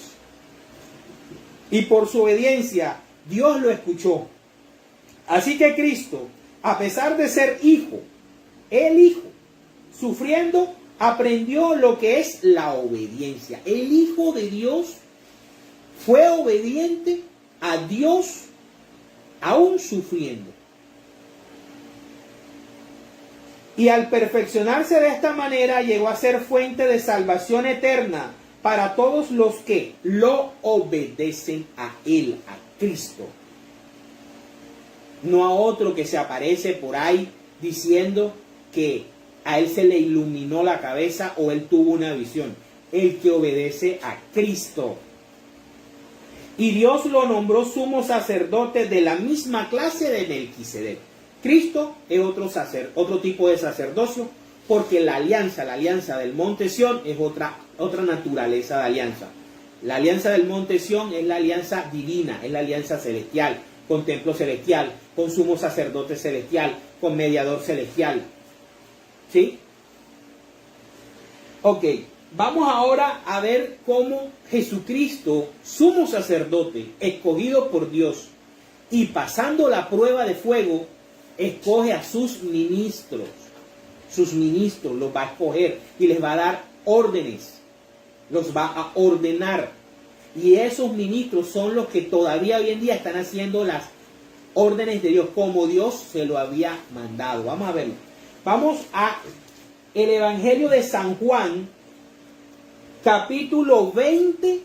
Y por su obediencia, Dios lo escuchó. Así que Cristo, a pesar de ser hijo, el hijo, sufriendo, aprendió lo que es la obediencia. El Hijo de Dios fue obediente a Dios aún sufriendo. Y al perfeccionarse de esta manera llegó a ser fuente de salvación eterna para todos los que lo obedecen a Él, a Cristo. No a otro que se aparece por ahí diciendo que a él se le iluminó la cabeza o él tuvo una visión. El que obedece a Cristo. Y Dios lo nombró sumo sacerdote de la misma clase de Melquisedec. Cristo es otro tipo de sacerdocio, porque la alianza del monte Sión es otra naturaleza de alianza. La alianza del monte Sión es la alianza divina, es la alianza celestial, con templo celestial, con sumo sacerdote celestial, con mediador celestial. ¿Sí? Ok, vamos ahora a ver cómo Jesucristo, sumo sacerdote, escogido por Dios, y pasando la prueba de fuego, escoge a sus ministros. Sus ministros los va a escoger y les va a dar órdenes, los va a ordenar. Y esos ministros son los que todavía hoy en día están haciendo las órdenes de Dios, como Dios se lo había mandado. Vamos a verlo. Vamos a el Evangelio de San Juan, capítulo 20,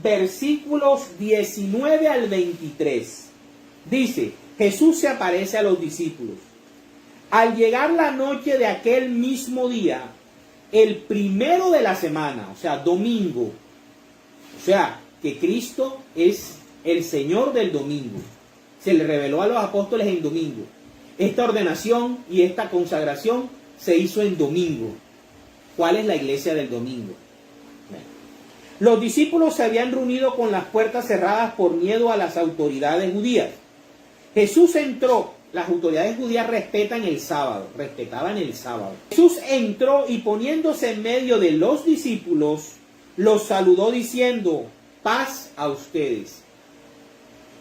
versículos 19 al 23. Dice: Jesús se aparece a los discípulos. Al llegar la noche de aquel mismo día, el primero de la semana, o sea, domingo, o sea, que Cristo es el Señor del domingo. Se le reveló a los apóstoles en domingo. Esta ordenación y esta consagración se hizo en domingo. ¿Cuál es la iglesia del domingo? Bueno, los discípulos se habían reunido con las puertas cerradas por miedo a las autoridades judías. Jesús entró. Las autoridades judías respetaban el sábado. Jesús entró y poniéndose en medio de los discípulos, los saludó diciendo: paz a ustedes.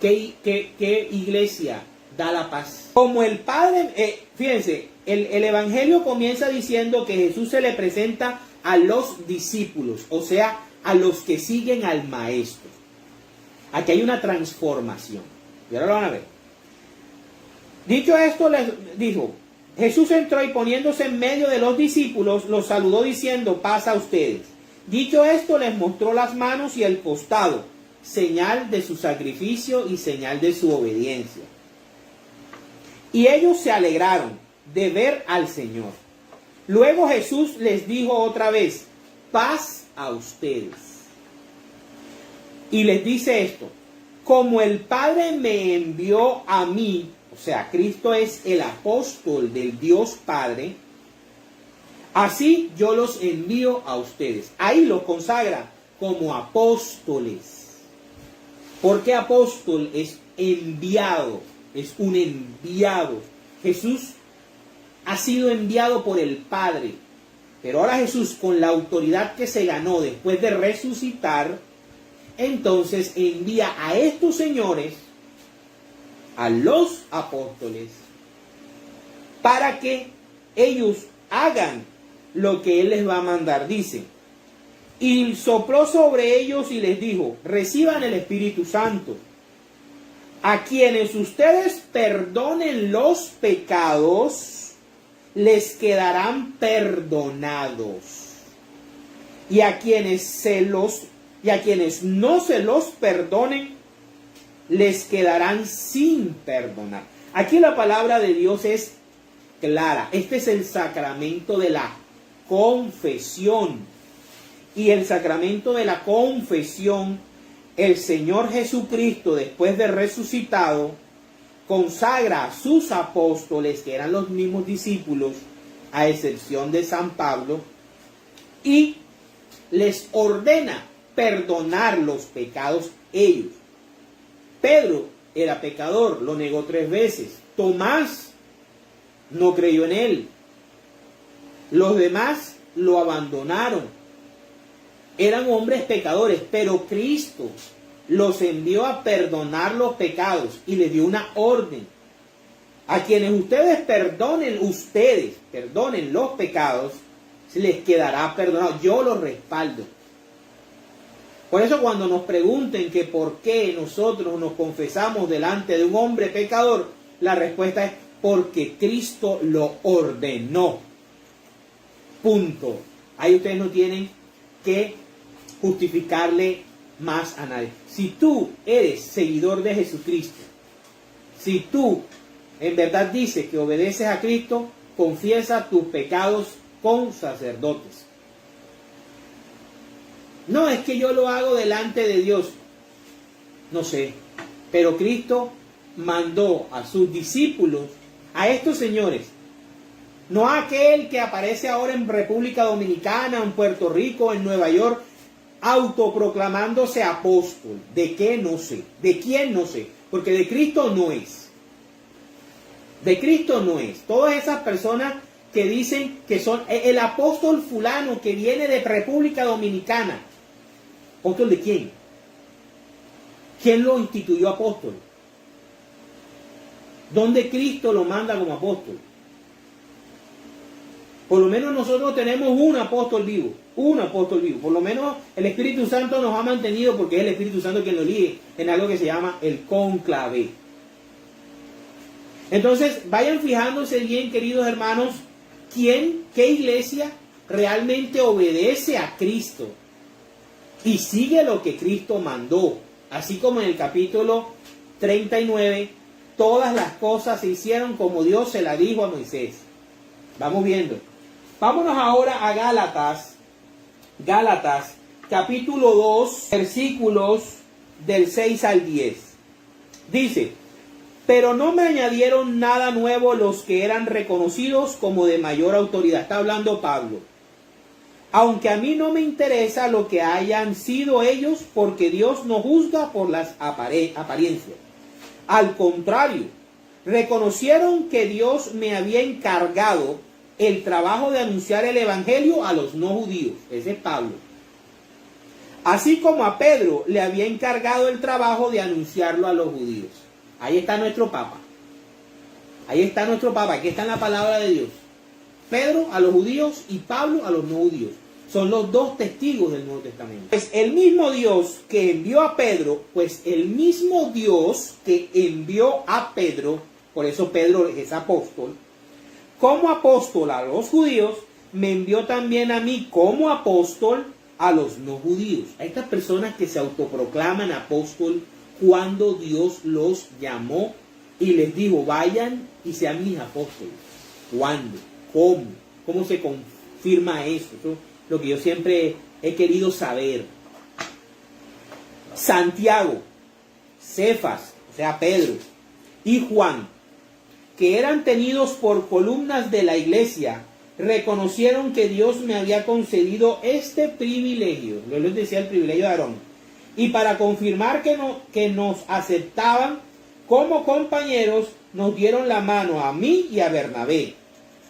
¿Qué iglesia da la paz? Como el Padre, fíjense, el Evangelio comienza diciendo que Jesús se le presenta a los discípulos, o sea, a los que siguen al Maestro. Aquí hay una transformación. Y ahora lo van a ver. Dicho esto, les dijo: Jesús entró y poniéndose en medio de los discípulos, los saludó diciendo: paz a ustedes. Dicho esto, les mostró las manos y el costado, señal de su sacrificio y señal de su obediencia. Y ellos se alegraron de ver al Señor. Luego Jesús les dijo otra vez: paz a ustedes. Y les dice esto: como el Padre me envió a mí, o sea, Cristo es el apóstol del Dios Padre, así yo los envío a ustedes. Ahí los consagra como apóstoles. Porque apóstol es enviado, es un enviado. Jesús ha sido enviado por el Padre. Pero ahora Jesús, con la autoridad que se ganó después de resucitar, entonces envía a estos señores, a los apóstoles, para que ellos hagan lo que Él les va a mandar. Dice, y sopló sobre ellos y les dijo, reciban el Espíritu Santo. A quienes ustedes perdonen los pecados, les quedarán perdonados. Y a quienes no se los perdonen, les quedarán sin perdonar. Aquí la palabra de Dios es clara. Este es el sacramento de la confesión. Y el sacramento de la confesión, el Señor Jesucristo, después de resucitado, consagra a sus apóstoles, que eran los mismos discípulos, a excepción de San Pablo, y les ordena perdonar los pecados ellos. Pedro era pecador, lo negó 3 veces. Tomás no creyó en él. Los demás lo abandonaron. Eran hombres pecadores, pero Cristo los envió a perdonar los pecados y les dio una orden. A quienes ustedes perdonen los pecados, se les quedará perdonado. Yo los respaldo. Por eso cuando nos pregunten que por qué nosotros nos confesamos delante de un hombre pecador, la respuesta es porque Cristo lo ordenó. Punto. Ahí ustedes no tienen que justificarle más a nadie. Si tú eres seguidor de Jesucristo, si tú en verdad dices que obedeces a Cristo, confiesa tus pecados con sacerdotes. No, es que yo lo hago delante de Dios. No sé, pero Cristo mandó a sus discípulos, a estos señores, no a aquel que aparece ahora en República Dominicana, en Puerto Rico, en Nueva York, autoproclamándose apóstol. ¿De qué? No sé. ¿De quién? No sé. Porque de Cristo no es. De Cristo no es. Todas esas personas que dicen que son el apóstol fulano que viene de República Dominicana. ¿Apóstol de quién? ¿Quién lo instituyó apóstol? ¿Dónde Cristo lo manda como apóstol? Por lo menos nosotros tenemos un apóstol vivo. Un apóstol vivo. Por lo menos el Espíritu Santo nos ha mantenido, porque es el Espíritu Santo quien lo elige en algo que se llama el cónclave. Entonces, vayan fijándose bien, queridos hermanos, qué iglesia realmente obedece a Cristo y sigue lo que Cristo mandó. Así como en el capítulo 39, todas las cosas se hicieron como Dios se la dijo a Moisés. Vamos viendo. Vámonos ahora a Gálatas. Gálatas, capítulo 2, versículos del 6 al 10. Dice, pero no me añadieron nada nuevo los que eran reconocidos como de mayor autoridad. Está hablando Pablo. Aunque a mí no me interesa lo que hayan sido ellos, porque Dios no juzga por las apariencias. Al contrario, reconocieron que Dios me había encargado el trabajo de anunciar el evangelio a los no judíos. Ese es Pablo. Así como a Pedro le había encargado el trabajo de anunciarlo a los judíos. Ahí está nuestro Papa. Ahí está nuestro Papa. Aquí está en la palabra de Dios. Pedro a los judíos y Pablo a los no judíos. Son los dos testigos del Nuevo Testamento. Pues el mismo Dios que envió a Pedro, por eso Pedro es apóstol, como apóstol a los judíos, me envió también a mí como apóstol a los no judíos. A estas personas que se autoproclaman apóstol cuando Dios los llamó y les dijo, vayan y sean mis apóstoles. ¿Cuándo? ¿Cómo? ¿Cómo se confirma eso? Eso es lo que yo siempre he querido saber. Santiago, Cefas, o sea Pedro, y Juan, que eran tenidos por columnas de la iglesia, reconocieron que Dios me había concedido este privilegio, yo les decía el privilegio de Aarón, y para confirmar que nos aceptaban como compañeros, nos dieron la mano a mí y a Bernabé,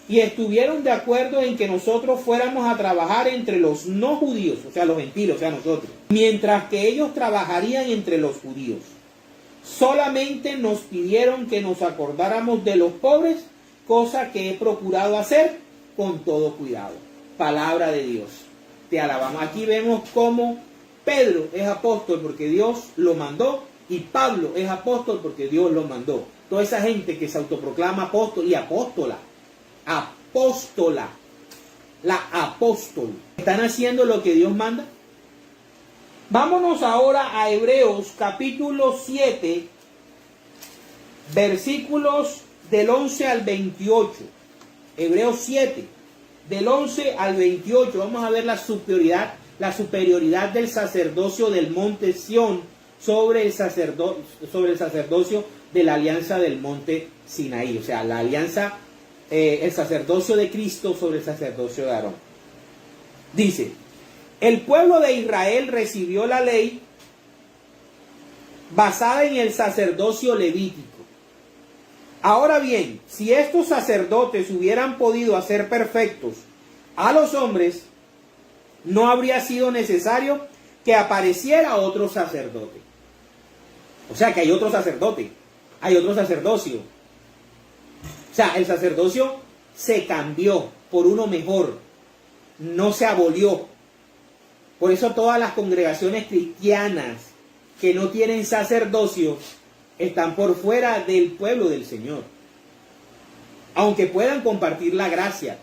y estuvieron de acuerdo en que nosotros fuéramos a trabajar entre los no judíos, o sea, los gentiles, o sea, nosotros, mientras que ellos trabajarían entre los judíos. Solamente nos pidieron que nos acordáramos de los pobres, cosa que he procurado hacer con todo cuidado. Palabra de Dios. Te alabamos. Aquí vemos cómo Pedro es apóstol porque Dios lo mandó y Pablo es apóstol porque Dios lo mandó. Toda esa gente que se autoproclama apóstol y apóstola, la apóstol, ¿están haciendo lo que Dios manda? Vámonos ahora a Hebreos capítulo 7, versículos del 11 al 28. Hebreos 7, del 11 al 28. Vamos a ver la superioridad del sacerdocio del monte Sión sobre el sacerdocio de la alianza del monte Sinaí. O sea, la alianza, el sacerdocio de Cristo sobre el sacerdocio de Aarón. Dice: el pueblo de Israel recibió la ley basada en el sacerdocio levítico. Ahora bien, si estos sacerdotes hubieran podido hacer perfectos a los hombres, no habría sido necesario que apareciera otro sacerdote. O sea que hay otro sacerdote, hay otro sacerdocio. O sea, el sacerdocio se cambió por uno mejor, no se abolió. Por eso todas las congregaciones cristianas que no tienen sacerdocio están por fuera del pueblo del Señor. Aunque puedan compartir la gracia,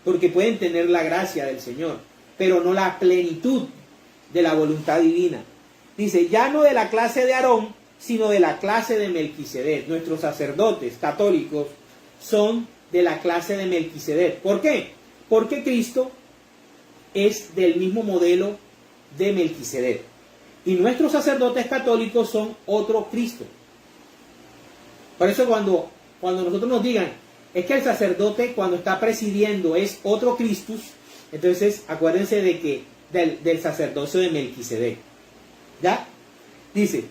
porque pueden tener la gracia del Señor, pero no la plenitud de la voluntad divina. Dice, ya no de la clase de Aarón, sino de la clase de Melquisedec. Nuestros sacerdotes católicos son de la clase de Melquisedec. ¿Por qué? Porque Cristo es del mismo modelo de Melquisedec. Y nuestros sacerdotes católicos son otro Cristo. Por eso cuando nosotros nos digan, es que el sacerdote cuando está presidiendo es otro Christus, entonces acuérdense de que del sacerdocio de Melquisedec. ¿Ya? Dice,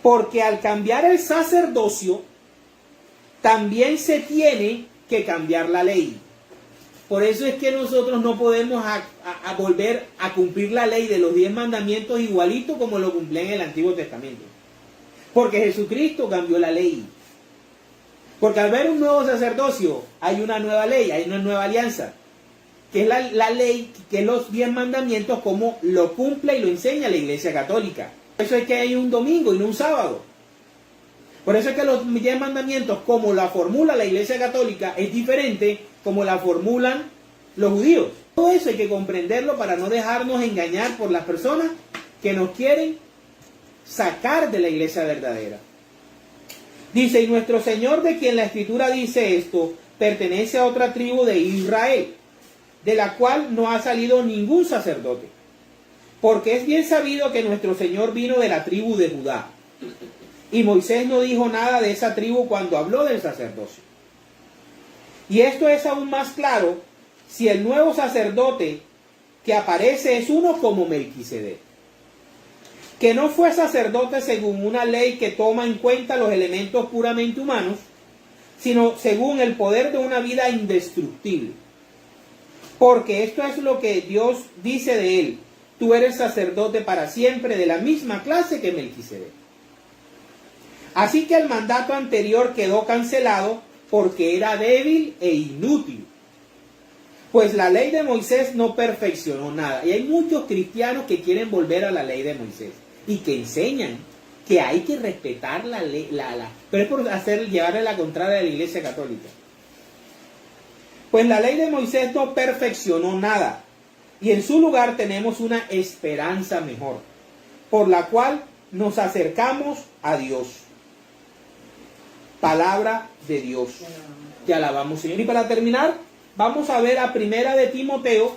porque al cambiar el sacerdocio, también se tiene que cambiar la ley. Por eso es que nosotros no podemos volver a cumplir la ley de los 10 mandamientos igualito como lo cumplían en el Antiguo Testamento. Porque Jesucristo cambió la ley. Porque al ver un nuevo sacerdocio, hay una nueva ley, hay una nueva alianza. Que es la ley, que es los 10 mandamientos, como lo cumple y lo enseña la Iglesia Católica. Por eso es que hay un domingo y no un sábado. Por eso es que los 10 mandamientos, como la formula la Iglesia Católica, es diferente como la formulan los judíos. Todo eso hay que comprenderlo para no dejarnos engañar por las personas que nos quieren sacar de la iglesia verdadera. Dice, y nuestro Señor, de quien la Escritura dice esto, pertenece a otra tribu de Israel, de la cual no ha salido ningún sacerdote. Porque es bien sabido que nuestro Señor vino de la tribu de Judá. Y Moisés no dijo nada de esa tribu cuando habló del sacerdocio. Y esto es aún más claro si el nuevo sacerdote que aparece es uno como Melquisedec, que no fue sacerdote según una ley que toma en cuenta los elementos puramente humanos, sino según el poder de una vida indestructible. Porque esto es lo que Dios dice de él: tú eres sacerdote para siempre, de la misma clase que Melquisedec. Así que el mandato anterior quedó cancelado porque era débil e inútil, pues la ley de Moisés no perfeccionó nada. Y hay muchos cristianos que quieren volver a la ley de Moisés y que enseñan que hay que respetar la ley, pero es por llevarle la contraria a la Iglesia Católica. Pues la ley de Moisés no perfeccionó nada, y en su lugar tenemos una esperanza mejor, por la cual nos acercamos a Dios. Palabra de Dios. Te alabamos, Señor. Y para terminar, vamos a ver a Primera de Timoteo,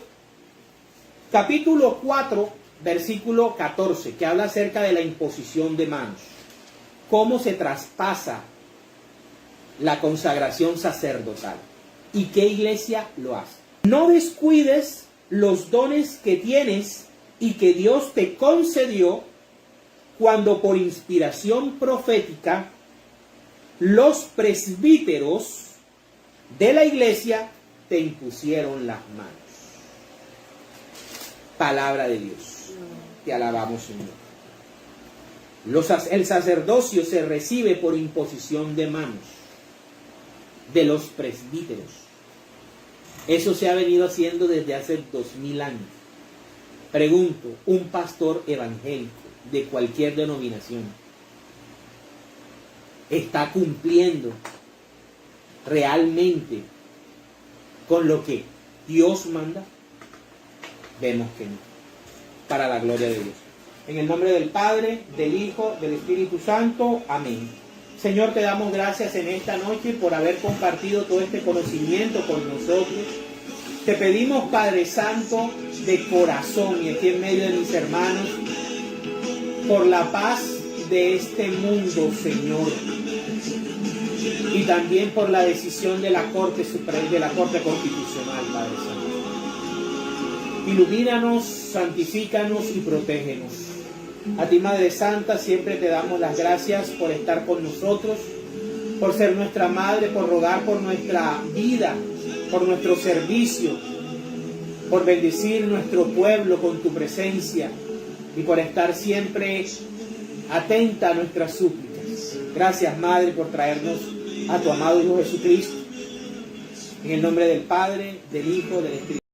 capítulo 4, versículo 14, que habla acerca de la imposición de manos. Cómo se traspasa la consagración sacerdotal. ¿Y qué iglesia lo hace? No descuides los dones que tienes y que Dios te concedió cuando por inspiración profética los presbíteros de la iglesia te impusieron las manos. Palabra de Dios. Te alabamos, Señor. El sacerdocio se recibe por imposición de manos de los presbíteros. Eso se ha venido haciendo desde hace 2000 años. Pregunto, un pastor evangélico de cualquier denominación ¿está cumpliendo realmente con lo que Dios manda? Vemos que no. Para la gloria de Dios. En el nombre del Padre, del Hijo, del Espíritu Santo. Amén. Señor, te damos gracias en esta noche por haber compartido todo este conocimiento con nosotros. Te pedimos, Padre Santo, de corazón y aquí en medio de mis hermanos, por la paz de este mundo, Señor, y también por la decisión de la Corte Suprema, de la Corte Constitucional, Padre Santo. Ilumínanos, santifícanos y protégenos. A ti, Madre Santa, siempre te damos las gracias por estar con nosotros, por ser nuestra Madre, por rogar por nuestra vida, por nuestro servicio, por bendecir nuestro pueblo con tu presencia y por estar siempre atenta a nuestras súplicas. Gracias, Madre, por traernos a tu amado Hijo Jesucristo. En el nombre del Padre, del Hijo, del Espíritu.